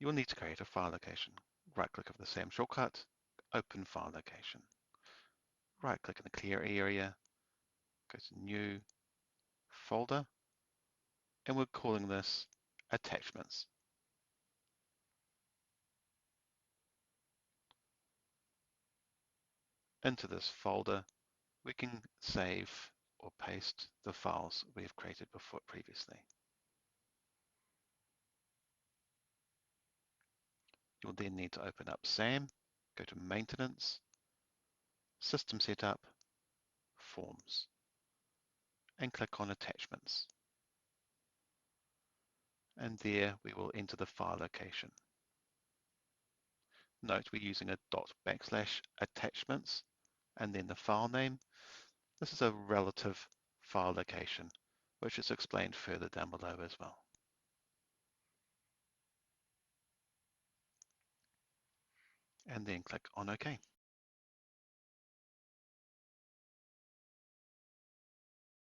you will need to create a file location. Right-click over the same shortcut, open file location. Right-click in the clear area, go to New, Folder, and we're calling this Attachments. Into this folder, we can save or paste the files we have created before previously. You'll then need to open up SAM, go to Maintenance, System Setup, Forms, and click on Attachments. And there we will enter the file location. Note we're using a /attachments and then the file name. This is a relative file location, which is explained further down below as well. And then click on OK.